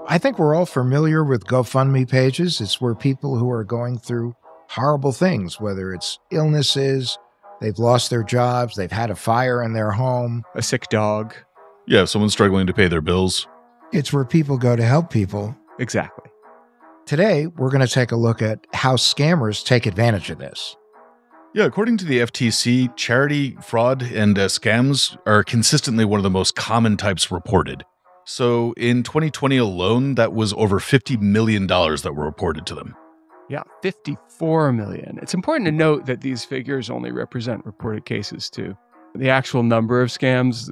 I think we're all familiar with GoFundMe pages. It's where people who are going through horrible things, whether it's illnesses, they've lost their jobs, they've had a fire in their home. A sick dog. Yeah, someone's struggling to pay their bills. It's where people go to help people. Exactly. Today, we're going to take a look at how scammers take advantage of this. Yeah, according to the FTC, charity fraud and scams are consistently one of the most common types reported. So in 2020 alone, that was over $50 million that were reported to them. Yeah, 54 million. It's important to note that these figures only represent reported cases too. The actual number of scams,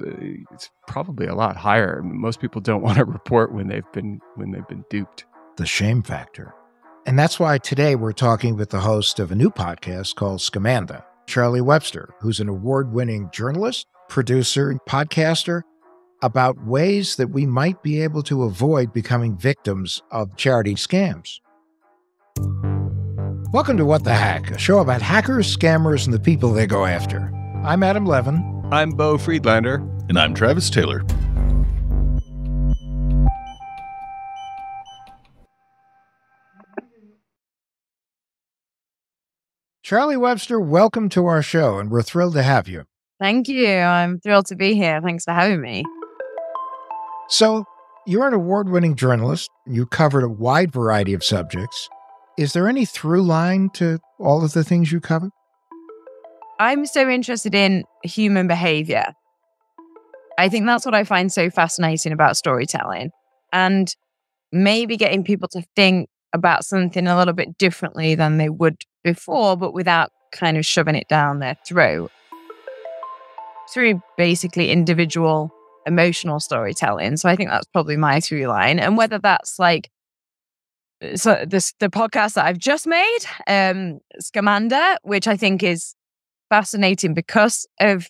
it's probably a lot higher. Most people don't want to report when they've been duped. The shame factor. And that's why today we're talking with the host of a new podcast called Scamanda, Charlie Webster, who's an award-winning journalist, producer, and podcaster, about ways that we might be able to avoid becoming victims of charity scams. Welcome to What the Hack, a show about hackers, scammers, and the people they go after. I'm Adam Levin. I'm Beau Friedlander. And I'm Travis Taylor. Charlie Webster, welcome to our show, and we're thrilled to have you. Thank you. I'm thrilled to be here. Thanks for having me. So, you're an award-winning journalist. You covered a wide variety of subjects. Is there any through line to all of the things you cover? I'm so interested in human behavior. I think that's what I find so fascinating about storytelling, and maybe getting people to think about something a little bit differently than they would before, but without kind of shoving it down their throat. Through basically individual emotional storytelling. So I think that's probably my through line. And whether that's like the podcast that I've just made, Scamanda, which I think is fascinating because of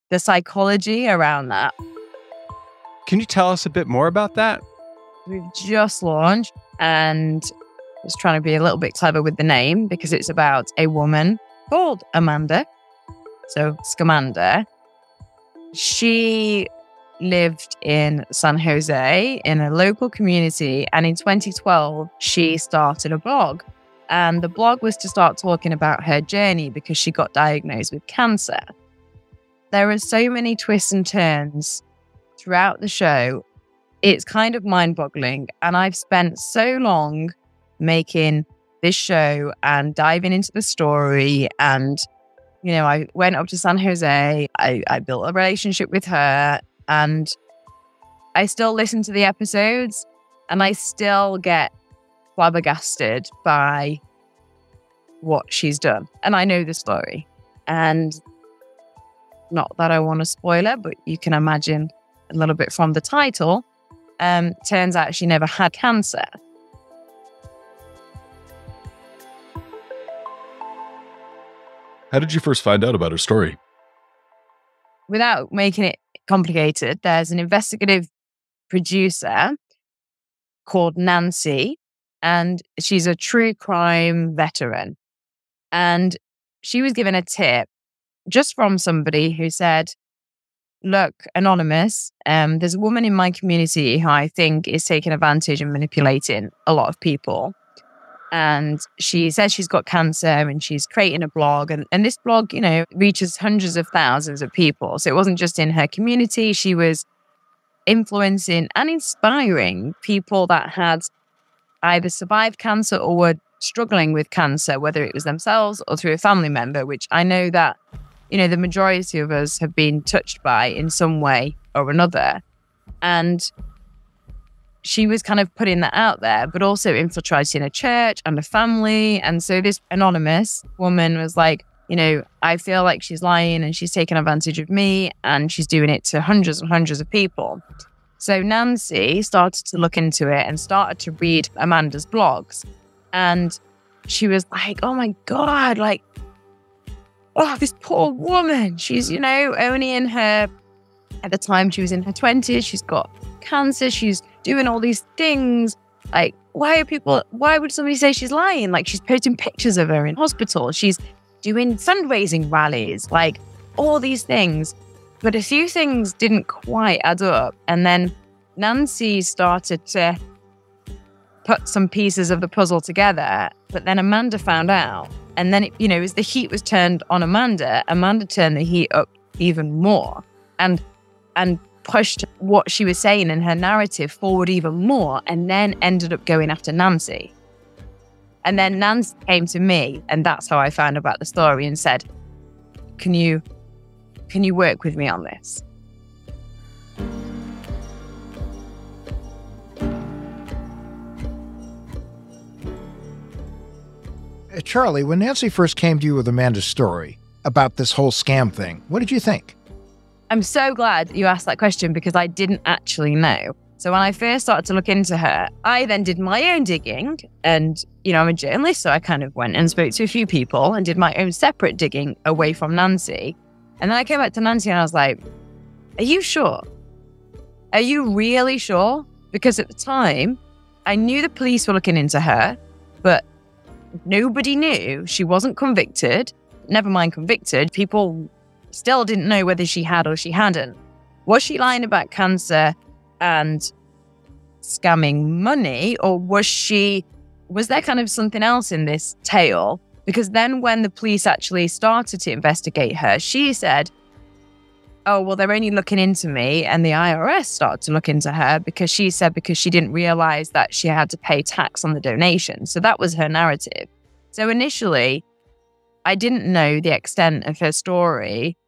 the psychology around that. Can you tell us a bit more about that? We've just launched, and I was trying to be a little bit clever with the name because it's about a woman called Amanda. So Scamanda. She lived in San Jose in a local community, and in 2012 she started a blog, and the blog was to start talking about her journey because she got diagnosed with cancer. There are so many twists and turns throughout the show. It's kind of mind-boggling, and I've spent so long making this show and diving into the story, and I went up to San Jose, I built a relationship with her, and I still listen to the episodes, and I still get flabbergasted by what she's done. And I know the story. And not that I want to spoil it, but you can imagine a little bit from the title. Turns out she never had cancer. How did you first find out about her story? Without making it complicated, there's an investigative producer called Nancy, and she's a true crime veteran. And she was given a tip just from somebody who said, look, anonymous, there's a woman in my community who I think is taking advantage and manipulating a lot of people. And she says she's got cancer and she's creating a blog. And this blog, reaches hundreds of thousands of people. So it wasn't just in her community. She was influencing and inspiring people that had either survived cancer or were struggling with cancer, whether it was themselves or through a family member, which I know that, the majority of us have been touched by in some way or another. And she was kind of putting that out there, but also infiltrating a church and a family. And so this anonymous woman was like, I feel like she's lying and she's taking advantage of me, and she's doing it to hundreds and hundreds of people. So Nancy started to look into it and started to read Amanda's blogs. And she was like, oh my God, this poor woman. She's, only in her, at the time she was in her 20s. She's got cancer. She's doing all these things. Why would somebody say she's lying? She's posting pictures of her in hospital. She's doing fundraising rallies, all these things. But a few things didn't quite add up. And then Nancy started to put some pieces of the puzzle together. But then Amanda found out. And then, as the heat was turned on Amanda turned the heat up even more and pushed what she was saying in her narrative forward even more, and then ended up going after Nancy. And then Nancy came to me, and that's how I found about the story, and said, can you work with me on this? Charlie, when Nancy first came to you with Amanda's story about this whole scam thing, what did you think? I'm so glad you asked that question, because I didn't actually know. So when I first started to look into her, I then did my own digging. And, I'm a journalist, so I kind of went and spoke to a few people and did my own separate digging away from Nancy. And then I came back to Nancy and I was like, are you sure? Are you really sure? Because at the time, I knew the police were looking into her, but nobody knew. She wasn't convicted. Never mind convicted. People still didn't know whether she had or she hadn't. Was she lying about cancer and scamming money, or was there kind of something else in this tale? Because then when the police actually started to investigate her, she said, oh, well, they're only looking into me. And the IRS started to look into her because she didn't realize that she had to pay tax on the donation. So that was her narrative. So initially, I didn't know the extent of her story.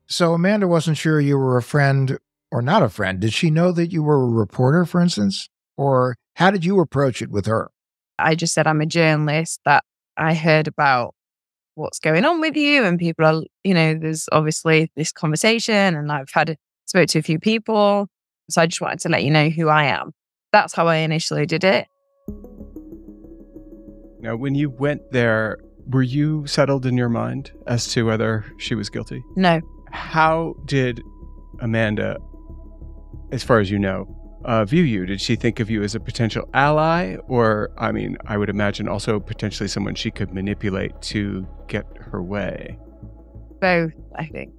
So Amanda wasn't sure you were a friend or not a friend. Did she know that you were a reporter, for instance? Or how did you approach it with her? I just said, I'm a journalist, that I heard about what's going on with you, and people are, there's obviously this conversation, and I've spoke to a few people. So I just wanted to let you know who I am. That's how I initially did it. Now, when you went there, were you settled in your mind as to whether she was guilty? No. How did Amanda, as far as you know, view you? Did she think of you as a potential ally? Or, I would imagine also potentially someone she could manipulate to get her way? Both, I think.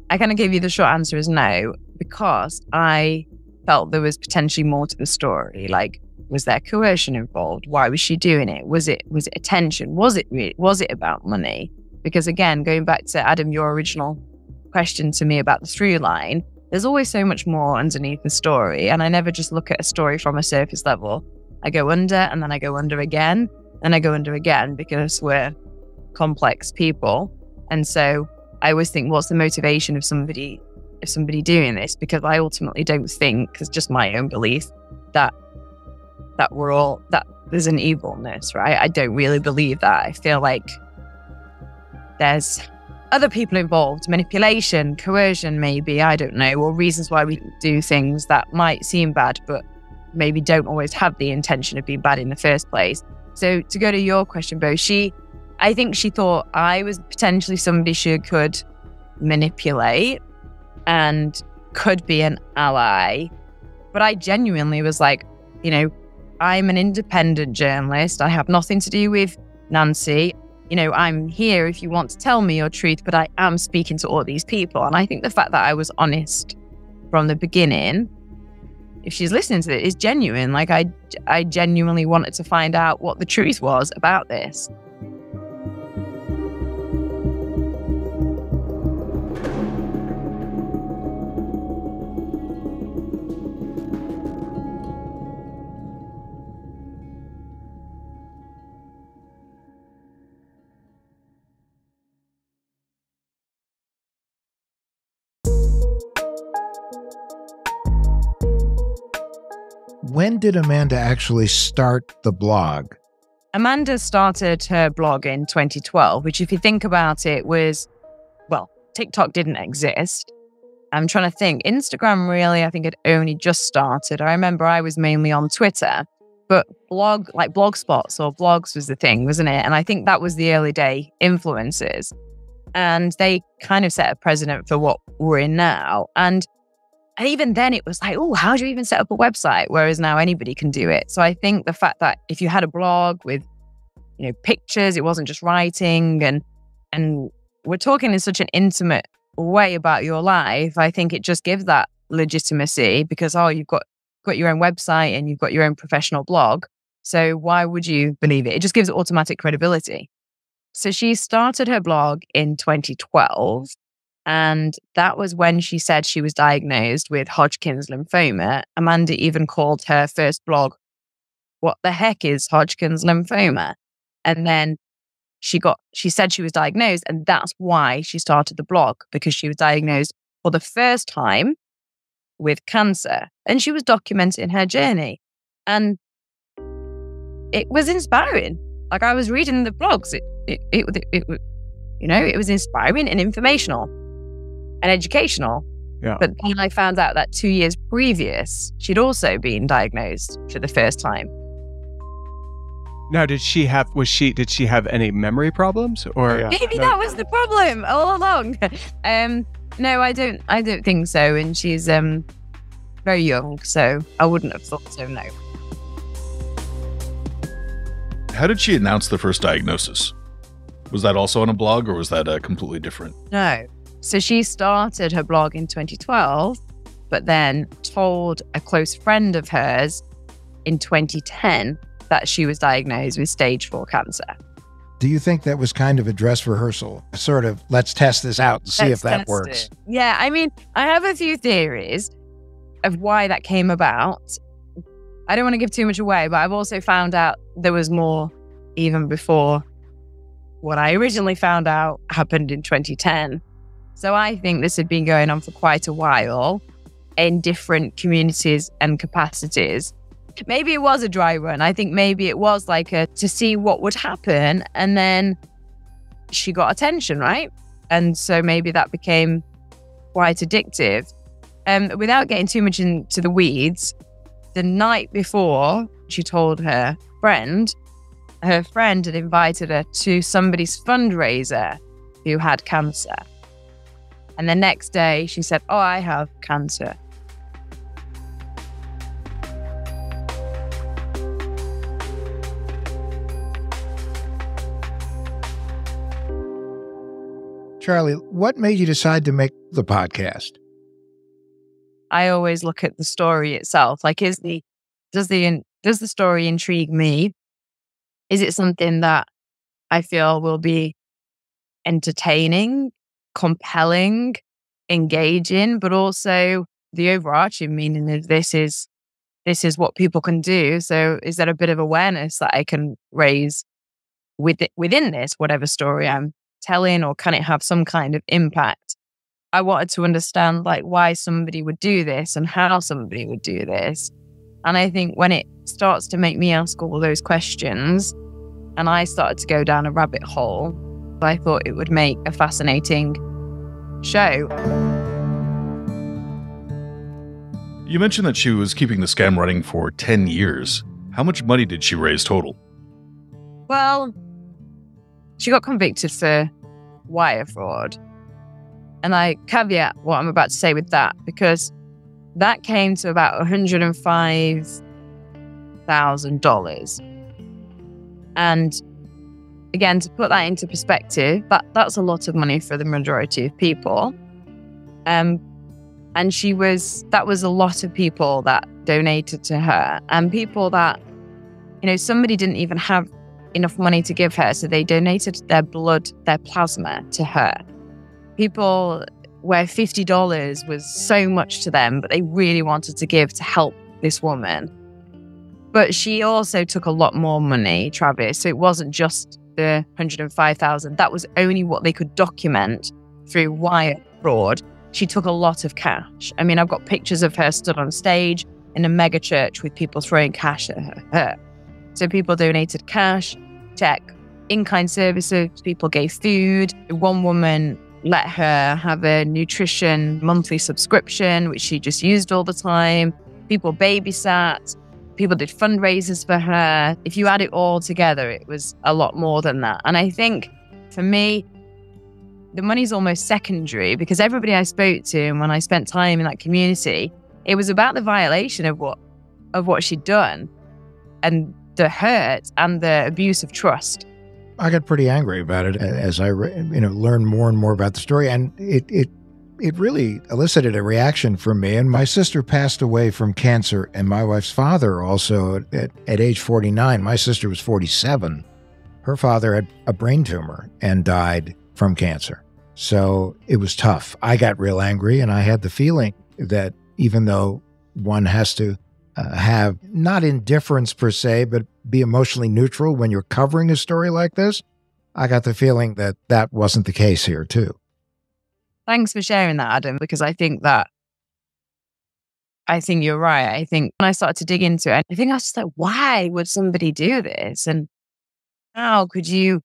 I kind of gave you the short answer is no, because I felt there was potentially more to the story. Like, was there coercion involved? Why was she doing it? Was it attention? Was it about money? Because again, going back to Adam, your original question to me about the through line, there's always so much more underneath the story. And I never just look at a story from a surface level. I go under, and then I go under again, and I go under again, because we're complex people. And so I always think, what's the motivation of somebody doing this? Because I ultimately don't think, it's just my own belief, that there's an evilness, right? I don't really believe that. I feel like there's other people involved, manipulation, coercion, maybe, I don't know, or reasons why we do things that might seem bad, but maybe don't always have the intention of being bad in the first place. So to go to your question, Bo, I think she thought I was potentially somebody she could manipulate and could be an ally. But I genuinely was like, I'm an independent journalist. I have nothing to do with Nancy. I'm here if you want to tell me your truth, but I am speaking to all these people. And I think the fact that I was honest from the beginning, if she's listening to it, is genuine. Like, I genuinely wanted to find out what the truth was about this. When did Amanda actually start the blog? Amanda started her blog in 2012, which, if you think about it, TikTok didn't exist. I'm trying to think. Instagram, really, I think had only just started. I remember I was mainly on Twitter, but blog spots or blogs was the thing, wasn't it? And I think that was the early day influencers. And they kind of set a precedent for what we're in now. And even then it was like, oh, how do you even set up a website? Whereas now anybody can do it. So I think the fact that if you had a blog with, pictures, it wasn't just writing, and we're talking in such an intimate way about your life, I think it just gives that legitimacy because, you've got your own website and you've got your own professional blog. So why would you believe it? It just gives it automatic credibility. So she started her blog in 2012. And that was when she said she was diagnosed with Hodgkin's lymphoma. Amanda even called her first blog, "What the heck is Hodgkin's lymphoma?" And then she said she was diagnosed, and that's why she started the blog, because she was diagnosed for the first time with cancer. And she was documenting her journey. And it was inspiring. Like, I was reading the blogs. It was inspiring and informational and educational. Yeah. But then I found out that 2 years previous, she'd also been diagnosed for the first time. Now, did she have any memory problems, or Maybe that was the problem all along. No, I don't think so. And she's very young, so I wouldn't have thought so, no. How did she announce the first diagnosis? Was that also on a blog, or was that completely different? No. So she started her blog in 2012, but then told a close friend of hers in 2010 that she was diagnosed with stage 4 cancer. Do you think that was kind of a dress rehearsal? Sort of, let's test this out and see if that works. It. Yeah, I mean, I have a few theories of why that came about. I don't want to give too much away, but I've also found out there was more even before what I originally found out happened in 2010. So I think this had been going on for quite a while in different communities and capacities. Maybe it was a dry run. I think maybe it was like to see what would happen, and then she got attention, right? And so maybe that became quite addictive. Without getting too much into the weeds, the night before she told her friend had invited her to somebody's fundraiser who had cancer. And the next day she said, "Oh, I have cancer." Charlie, what made you decide to make the podcast? I always look at the story itself. Like, does the story intrigue me? Is it something that I feel will be entertaining, compelling, engaging, but also the overarching meaning of this is what people can do. So is there a bit of awareness that I can raise within this, whatever story I'm telling, or can it have some kind of impact? I wanted to understand like why somebody would do this and how somebody would do this. And I think when it starts to make me ask all those questions and I started to go down a rabbit hole, I thought it would make a fascinating show. You mentioned that she was keeping the scam running for 10 years. How much money did she raise total? Well, she got convicted for wire fraud. And I caveat what I'm about to say with that, because that came to about $105,000. And again, to put that into perspective, that's a lot of money for the majority of people. And that was a lot of people that donated to her, and people that, somebody didn't even have enough money to give her, so they donated their blood, their plasma to her. People where $50 was so much to them, but they really wanted to give to help this woman. But she also took a lot more money, Travis. So it wasn't just the $105,000. That was only what they could document through wire fraud. She took a lot of cash. I mean, I've got pictures of her stood on stage in a mega church with people throwing cash at her. So people donated cash, check, in-kind services, people gave food. One woman let her have a nutrition monthly subscription, which she just used all the time. People babysat. People did fundraisers for her. If you add it all together, it was a lot more than that. And I think for me, the money's almost secondary, because everybody I spoke to and when I spent time in that community, it was about the violation of what she'd done and the hurt and the abuse of trust. I got pretty angry about it as I learned more and more about the story, and it it really elicited a reaction from me. And my sister passed away from cancer, and my wife's father also at age 49. My sister was 47. Her father had a brain tumor and died from cancer. So it was tough. I got real angry, and I had the feeling that even though one has to have not indifference per se, but be emotionally neutral when you're covering a story like this, I got the feeling that that wasn't the case here too. Thanks for sharing that, Adam, because I think you're right. I think when I started to dig into it, I think I was just like, why would somebody do this? And how could you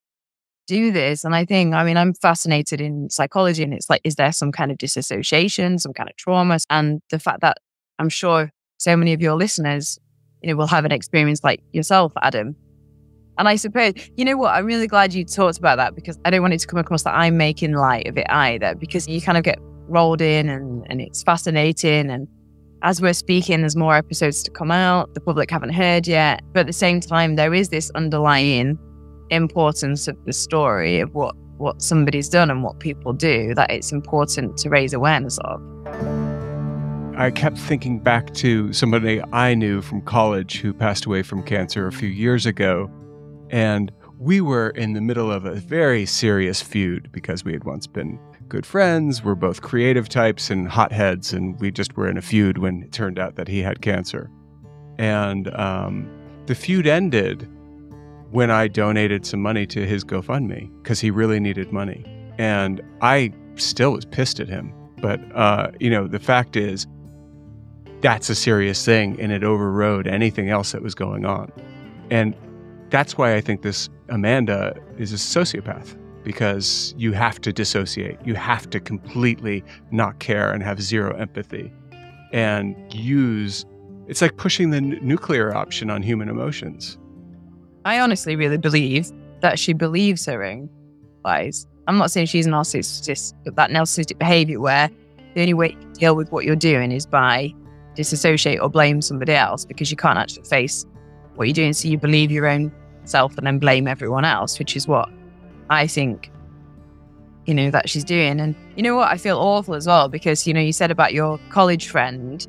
do this? And I'm fascinated in psychology, and it's like, is there some kind of disassociation, some kind of trauma? And the fact that I'm sure so many of your listeners, will have an experience like yourself, Adam. And I suppose, you know what, I'm really glad you talked about that, because I don't want it to come across that I'm making light of it either, because you kind of get rolled in and it's fascinating. And as we're speaking, there's more episodes to come out. The public haven't heard yet. But at the same time, there is this underlying importance of the story of what somebody's done and what people do that it's important to raise awareness of. I kept thinking back to somebody I knew from college who passed away from cancer a few years ago. And we were in the middle of a very serious feud because we had once been good friends. We're both creative types and hotheads, and we just were in a feud when it turned out that he had cancer. And the feud ended when I donated some money to his GoFundMe because he really needed money. And I still was pissed at him. But, the fact is, that's a serious thing, and it overrode anything else that was going on. And that's why I think this Amanda is a sociopath, because you have to dissociate. You have to completely not care and have zero empathy and it's like pushing the nuclear option on human emotions. I honestly really believe that she believes her own lies. I'm not saying she's a narcissist, but that narcissistic behavior where the only way to deal with what you're doing is by disassociate or blame somebody else, because you can't actually face what you're doing. So you believe your own self and then blame everyone else, which is what I think, that she's doing. And you know what? I feel awful as well, because, you said about your college friend,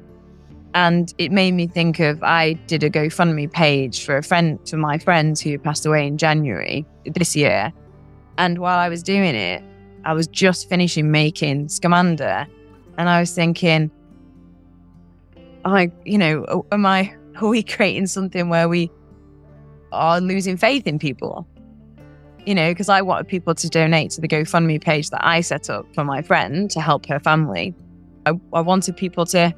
and it made me think of, I did a GoFundMe page for my friend who passed away in January this year. And while I was doing it, I was just making Scamander, and I was thinking, are we creating something where we are losing faith in people? Because I wanted people to donate to the GoFundMe page that I set up for my friend to help her family. I wanted people to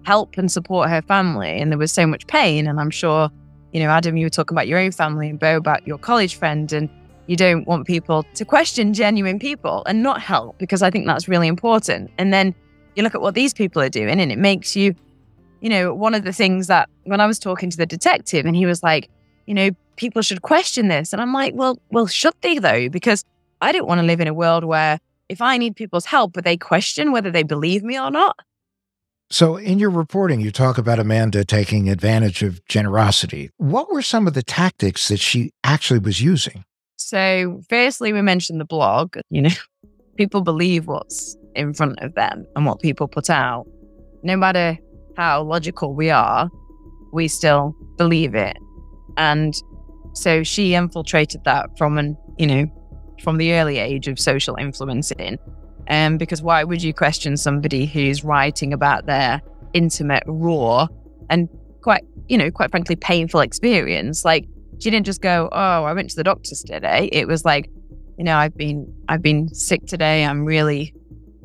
help and support her family, and there was so much pain. And I'm sure, Adam, you were talking about your own family, and Bo about your college friend, and you don't want people to question genuine people and not help, because I think that's really important. And then you look at what these people are doing, and it makes you, one of the things that when I was talking to the detective, and he was like, people should question this. And I'm like, well, should they though? Because I don't want to live in a world where if I need people's help, but they question whether they believe me or not. So in your reporting, you talk about Amanda taking advantage of generosity. What were some of the tactics that she actually was using? So firstly, we mentioned the blog. People believe what's in front of them and what people put out. No matter how logical we are, we still believe it. And so she infiltrated that from the early age of social influencing. Because why would you question somebody who's writing about their intimate, raw, and quite frankly, painful experience? Like, she didn't just go, "Oh, I went to the doctors today." It was like, I've been sick today. I'm really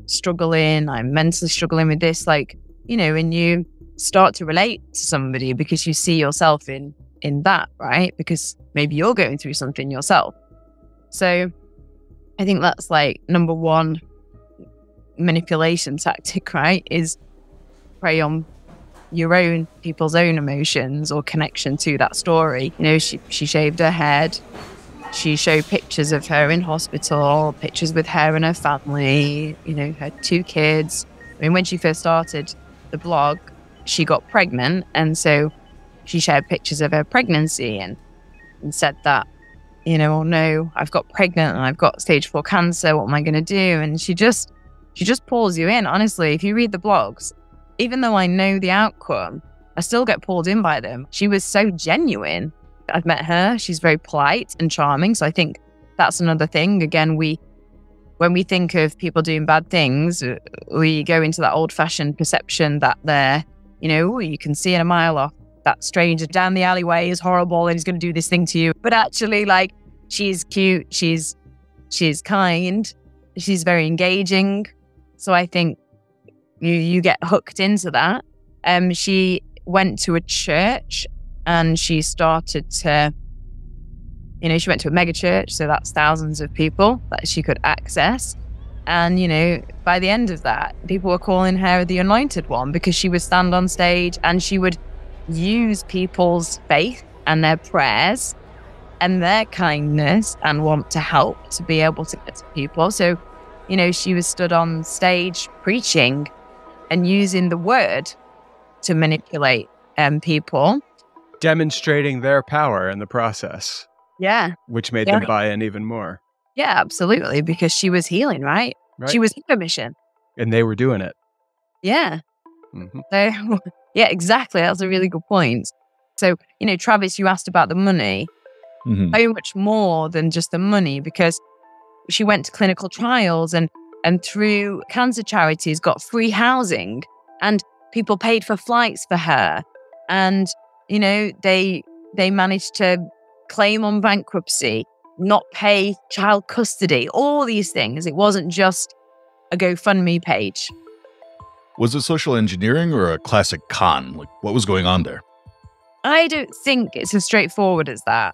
struggling. I'm mentally struggling with this. Like, and you start to relate to somebody because you see yourself in that, right? Because maybe you're going through something yourself. So I think that's like number one manipulation tactic, right? Is prey on your own people's own emotions or connection to that story. She shaved her head. She showed pictures of her in hospital, pictures with her and her family, her 2 kids. I mean, when she first started the blog, she got pregnant, and so she shared pictures of her pregnancy and said that, oh no, I've got pregnant and I've got stage 4 cancer. What am I going to do? And she She just pulls you in. Honestly, if you read the blogs, even though I know the outcome, I still get pulled in by them. She was so genuine. I've met her. She's very polite and charming. So I think that's another thing. Again, when we think of people doing bad things, we go into that old-fashioned perception that they're, you can see in a mile off that stranger down the alleyway is horrible and he's going to do this thing to you. But actually, like, she's cute, she's kind, she's very engaging. So I think you get hooked into that. She went to a church and she started to, she went to a mega church, so that's thousands of people that she could access. And, by the end of that, people were calling her the Anointed One because she would stand on stage and she would use people's faith and their prayers and their kindness and want to help to be able to get to people. So, she was stood on stage preaching and using the word to manipulate people. Demonstrating their power in the process. Yeah. Which made them buy in even more. Yeah, absolutely. Because she was healing, right? She was on a mission. And they were doing it. Yeah. Mm-hmm. So, yeah, exactly. That's a really good point. So, Travis, you asked about the money. Mm-hmm. Very much more than just the money, because she went to clinical trials and through cancer charities got free housing and people paid for flights for her. And, they managed to claim on bankruptcy, not pay child custody, all these things. It wasn't just a GoFundMe page. Was it social engineering or a classic con? Like, what was going on there? I don't think it's as straightforward as that.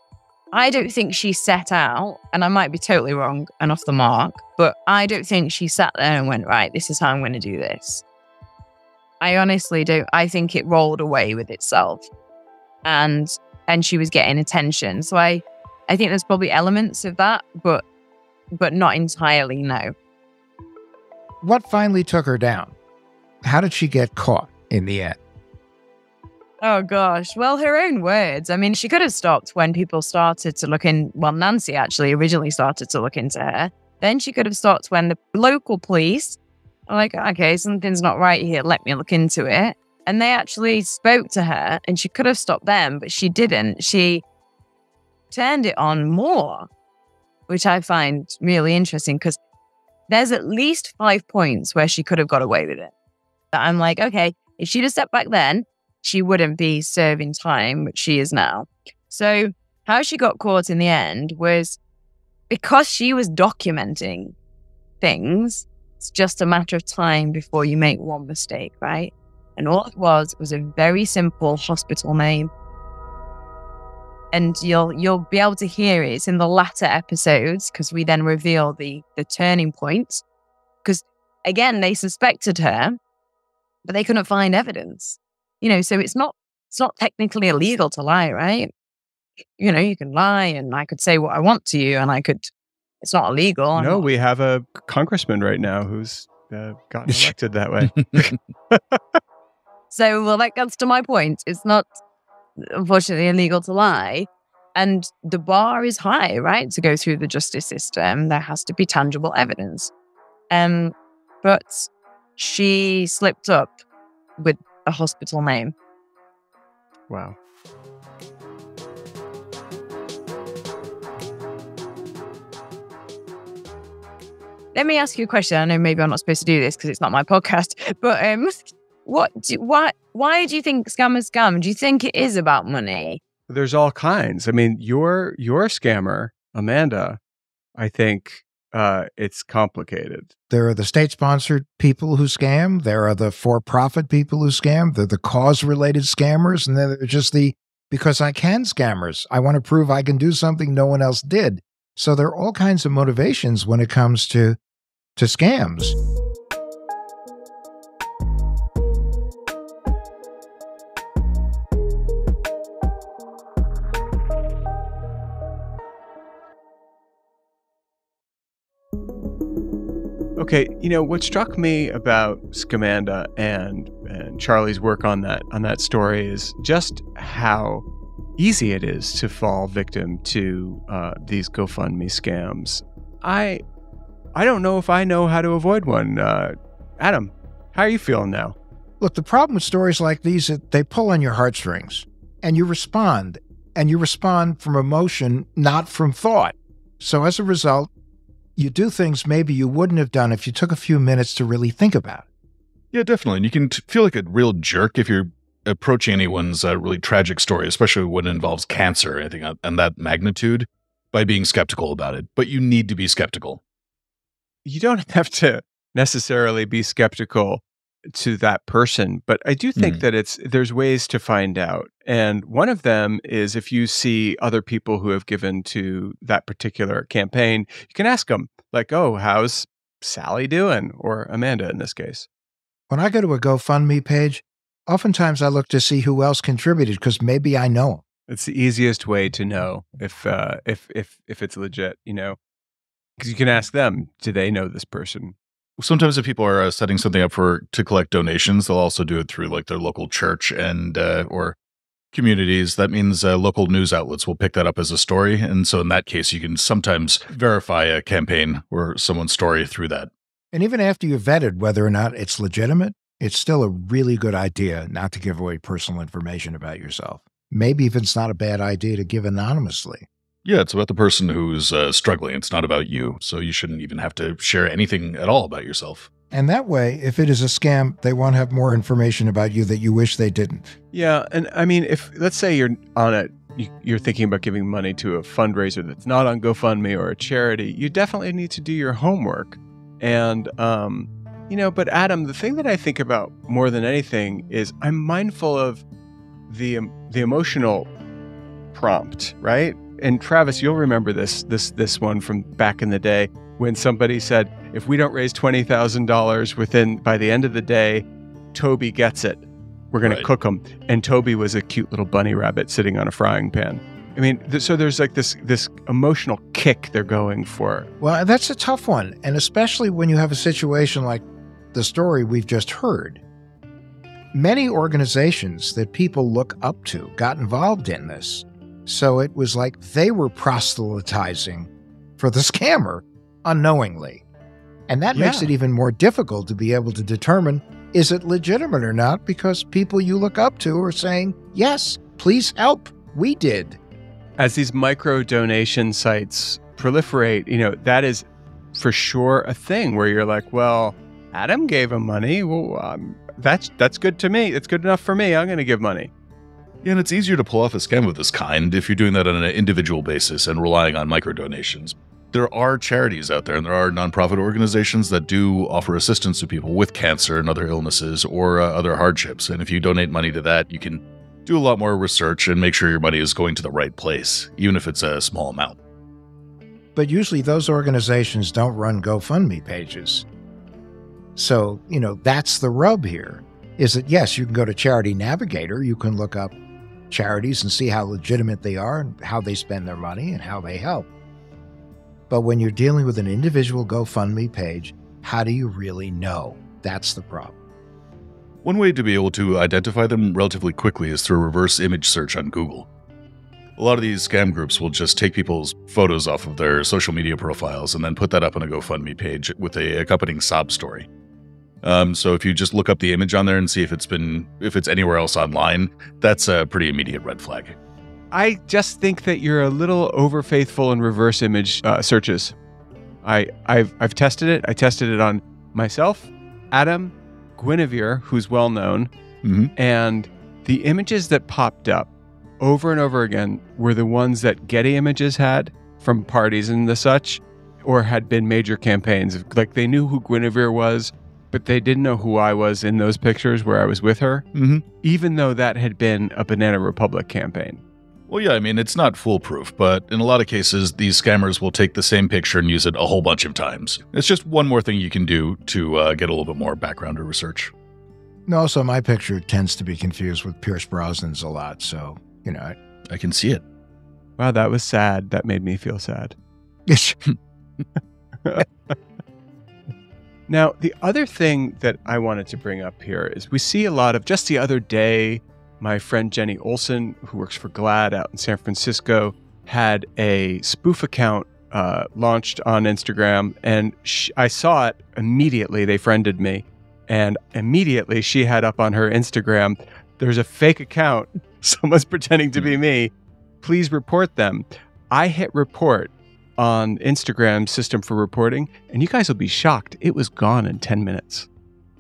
I don't think she set out, and I might be totally wrong and off the mark, but I don't think she sat there and went, right, this is how I'm going to do this. I honestly don't. I think it rolled away with itself. And she was getting attention. So I think there's probably elements of that, but not entirely, no. What finally took her down? How did she get caught in the end? Oh, gosh. Well, her own words. I mean, she could have stopped when people started to look in. Well, Nancy actually originally started to look into her. Then she could have stopped when the local police are like, okay, something's not right here. Let me look into it. And they actually spoke to her and she could have stopped them, but she didn't. She turned it on more, which I find really interesting because there's at least 5 points where she could have got away with it. I'm like, okay, if she'd have stepped back then, she wouldn't be serving time, which she is now. So how she got caught in the end was because she was documenting things. It's just a matter of time before you make one mistake, right? And all it was a very simple hospital name. And you'll be able to hear it. It's in the latter episodes because we then reveal the turning point. Because again, they suspected her, but they couldn't find evidence. So it's not technically illegal to lie, right? You can lie and I could say what I want to you and it's not illegal. No, we have a congressman right now who's gotten elected that way. So, well, that gets to my point. It's not, unfortunately, illegal to lie. And the bar is high, right? To go through the justice system, there has to be tangible evidence. But she slipped up with a hospital name. Wow. Let me ask you a question. I know maybe I'm not supposed to do this because it's not my podcast, but why do you think scam is scam? Do you think it is about money? There's all kinds. I mean, your scammer, Amanda, I think it's complicated. There are the state-sponsored people who scam. There are the for-profit people who scam. There are the cause-related scammers. And then there's just the because I can scammers. I want to prove I can do something no one else did. So there are all kinds of motivations when it comes to scams. Okay, what struck me about Scamanda and Charlie's work on that story is just how easy it is to fall victim to these GoFundMe scams. I I don't know if I know how to avoid one. Adam, how are you feeling now? Look, the problem with stories like these is they pull on your heartstrings, and you respond from emotion, not from thought. So as a result, you do things maybe you wouldn't have done if you took a few minutes to really think about it. Yeah, definitely. And you can feel like a real jerk if you're approaching anyone's really tragic story, especially when it involves cancer or anything on that magnitude, by being skeptical about it. But you need to be skeptical. You don't have to necessarily be skeptical to that person, but I do think that there's ways to find out. And one of them is if you see other people who have given to that particular campaign, you can ask them, like, oh, how's Sally doing? Or Amanda in this case. When I go to a GoFundMe page, oftentimes I look to see who else contributed because maybe I know them. It's the easiest way to know if it's legit, because you can ask them, do they know this person? Sometimes if people are setting something up to collect donations, they'll also do it through like their local church and or communities. That means local news outlets will pick that up as a story. And so in that case, you can sometimes verify a campaign or someone's story through that. And even after you've vetted whether or not it's legitimate, it's still a really good idea not to give away personal information about yourself. Maybe even it's not a bad idea to give anonymously. Yeah, it's about the person who's struggling. It's not about you. So you shouldn't even have to share anything at all about yourself. And that way, if it is a scam, they won't have more information about you that you wish they didn't. Yeah. And I mean, if let's say you're thinking about giving money to a fundraiser that's not on GoFundMe or a charity, you definitely need to do your homework. And, but Adam, the thing that I think about more than anything is I'm mindful of the emotional prompt, right? And Travis, you'll remember this one from back in the day when somebody said, if we don't raise $20,000 by the end of the day, Toby gets it. We're going to cook him. And Toby was a cute little bunny rabbit sitting on a frying pan. I mean, so there's like this emotional kick they're going for. Well, that's a tough one. And especially when you have a situation like the story we've just heard. Many organizations that people look up to got involved in this. So it was like they were proselytizing for the scammer unknowingly. And that makes it even more difficult to be able to determine, is it legitimate or not? Because people you look up to are saying, yes, please help. We did. As these micro donation sites proliferate, that is for sure a thing where you're like, well, Adam gave him money. Well, that's good to me. It's good enough for me. I'm going to give money. Yeah, and it's easier to pull off a scam of this kind if you're doing that on an individual basis and relying on micro donations. There are charities out there and there are nonprofit organizations that do offer assistance to people with cancer and other illnesses or other hardships. And if you donate money to that, you can do a lot more research and make sure your money is going to the right place, even if it's a small amount. But usually those organizations don't run GoFundMe pages. So, that's the rub here, is that, yes, you can go to Charity Navigator, you can look up charities and see how legitimate they are and how they spend their money and how they help. But when you're dealing with an individual GoFundMe page, how do you really know? That's the problem. One way to be able to identify them relatively quickly is through a reverse image search on Google. A lot of these scam groups will just take people's photos off of their social media profiles and then put that up on a GoFundMe page with a accompanying sob story. So if you just look up the image on there and see if it's anywhere else online, that's a pretty immediate red flag. I just think that you're a little over faithful in reverse image searches. I've tested it. I tested it on myself, Adam, Guinevere, who's well known, and the images that popped up over and over again were the ones that Getty Images had from parties and the such, or had been major campaigns. Like they knew who Guinevere was, but they didn't know who I was in those pictures where I was with her, even though that had been a Banana Republic campaign. Well, yeah, I mean, it's not foolproof, but in a lot of cases, these scammers will take the same picture and use it a whole bunch of times. It's just one more thing you can do to get a little bit more background or research. And also, my picture tends to be confused with Pierce Brosnan's a lot, so, I can see it. Wow, that was sad. That made me feel sad. Now, the other thing that I wanted to bring up here is we see a lot of, just the other day, my friend Jenny Olson, who works for GLAAD out in San Francisco, had a spoof account launched on Instagram, and I saw it immediately. They friended me, and immediately she had up on her Instagram, there's a fake account. Someone's pretending to be me. Please report them. I hit report on Instagram's system for reporting, and you guys will be shocked. It was gone in 10 minutes.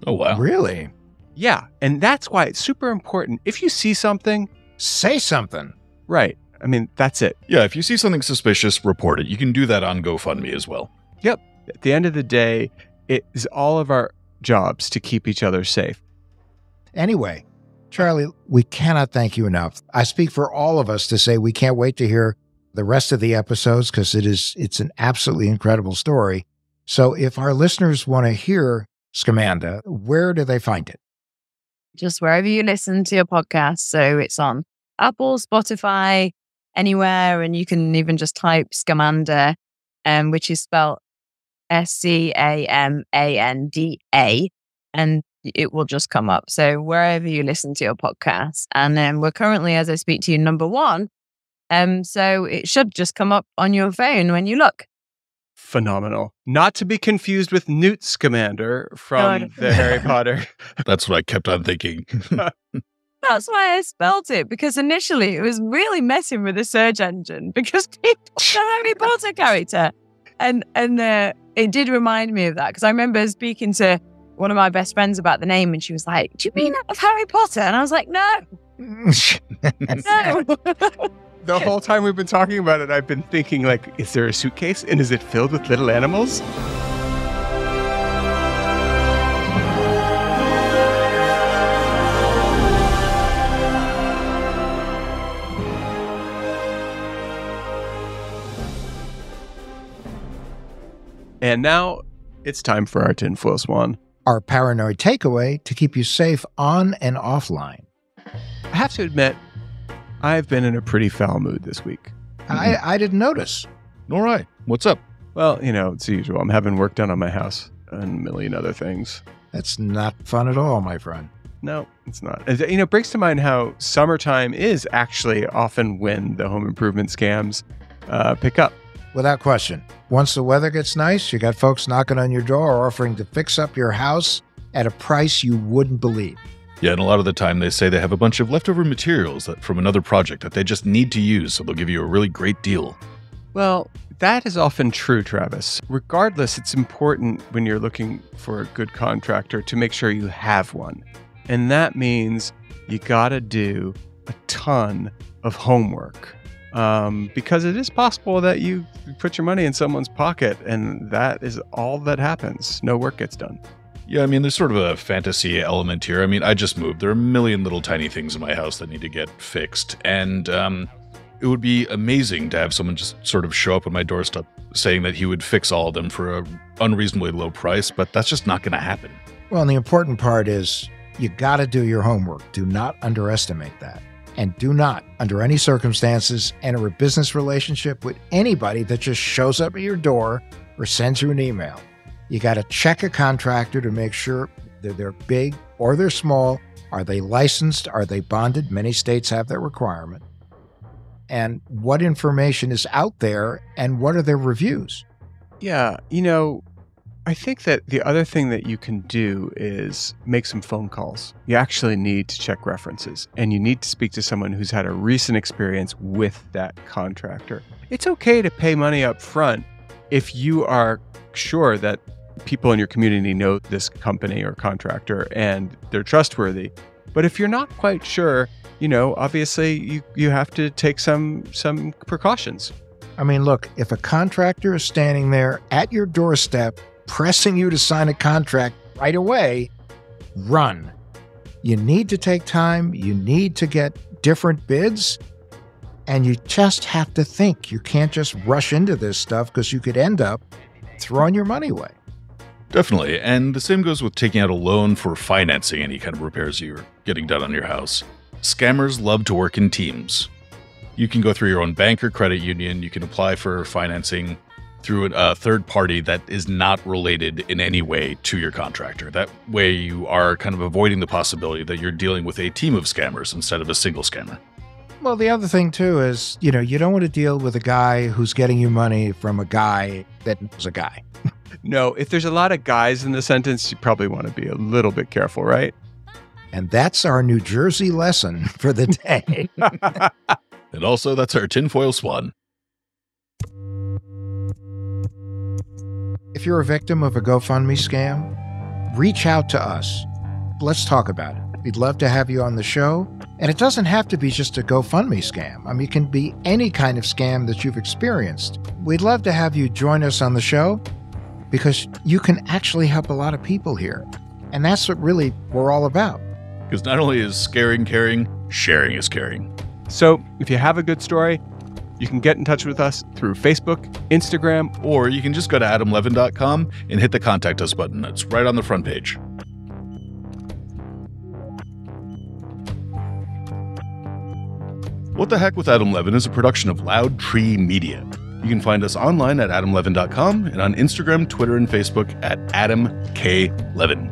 Oh, wow. Really? Yeah, and that's why it's super important. If you see something, say something. Right. I mean, that's it. Yeah, if you see something suspicious, report it. You can do that on GoFundMe as well. Yep. At the end of the day, it is all of our jobs to keep each other safe. Anyway, Charlie, we cannot thank you enough. I speak for all of us to say we can't wait to hear the rest of the episodes because it's an absolutely incredible story. So if our listeners want to hear Scamanda, where do they find it? Just wherever you listen to your podcast. So it's on Apple, Spotify, anywhere, and you can even just type Scamanda, which is spelled Scamanda, and it will just come up. So wherever you listen to your podcast, and we're currently, as I speak to you, number 1. So it should just come up on your phone when you look. Phenomenal. Not to be confused with Newt Scamander from the Harry Potter. That's what I kept on thinking. That's why I spelt it, because initially it was really messing with the search engine because people the Harry Potter character. And it did remind me of that, because I remember speaking to one of my best friends about the name, and she was like, "Do you mean that of Harry Potter?" And I was like, "No." No. The whole time we've been talking about it, I've been thinking, like, is there a suitcase and is it filled with little animals? And now it's time for our tinfoil swan. Our paranoid takeaway to keep you safe on and offline. I have to admit, I've been in a pretty foul mood this week. I didn't notice. All right. What's up? Well, it's the usual. I'm having work done on my house and a million other things. That's not fun at all, my friend. No, it's not. It brings to mind how summertime is actually often when the home improvement scams pick up. Without question. Once the weather gets nice, you got folks knocking on your door offering to fix up your house at a price you wouldn't believe. Yeah, and a lot of the time they say they have a bunch of leftover materials from another project that they just need to use, so they'll give you a really great deal. Well, that is often true, Travis. Regardless, it's important when you're looking for a good contractor to make sure you have one. And that means you gotta do a ton of homework. Because it is possible that you put your money in someone's pocket, and that is all that happens. No work gets done. Yeah, I mean, there's sort of a fantasy element here. I mean, I just moved. There are a million little tiny things in my house that need to get fixed. And it would be amazing to have someone just sort of show up on my doorstep saying that he would fix all of them for an unreasonably low price, but that's just not going to happen. Well, and the important part is you got to do your homework. Do not underestimate that. And do not, under any circumstances, enter a business relationship with anybody that just shows up at your door or sends you an email. You got to check a contractor to make sure that they're big or they're small. Are they licensed? Are they bonded? Many states have that requirement. And what information is out there, and what are their reviews? Yeah, I think that the other thing that you can do is make some phone calls. You actually need to check references, and you need to speak to someone who's had a recent experience with that contractor. It's okay to pay money up front if you are sure that people in your community know this company or contractor and they're trustworthy. But if you're not quite sure, obviously you have to take some precautions. I mean, look, if a contractor is standing there at your doorstep pressing you to sign a contract right away, run. You need to take time. You need to get different bids. And you just have to think. You can't just rush into this stuff because you could end up throwing your money away. Definitely. And the same goes with taking out a loan for financing any kind of repairs you're getting done on your house. Scammers love to work in teams. You can go through your own bank or credit union. You can apply for financing through a third party that is not related in any way to your contractor. That way you are kind of avoiding the possibility that you're dealing with a team of scammers instead of a single scammer. Well, the other thing, too, is, you don't want to deal with a guy who's getting you money from a guy that was a guy. No, if there's a lot of guys in the sentence, you probably want to be a little bit careful, right? And that's our New Jersey lesson for the day. And also, that's our tinfoil swan. If you're a victim of a GoFundMe scam, reach out to us. Let's talk about it. We'd love to have you on the show. And it doesn't have to be just a GoFundMe scam. I mean, it can be any kind of scam that you've experienced. We'd love to have you join us on the show because you can actually help a lot of people here. And that's what really we're all about. Because not only is scaring caring, sharing is caring. So if you have a good story, you can get in touch with us through Facebook, Instagram, or you can just go to adamlevin.com and hit the Contact Us button. It's right on the front page. What the Heck with Adam Levin is a production of Loud Tree Media. You can find us online at adamlevin.com and on Instagram, Twitter, and Facebook at Adam K. Levin.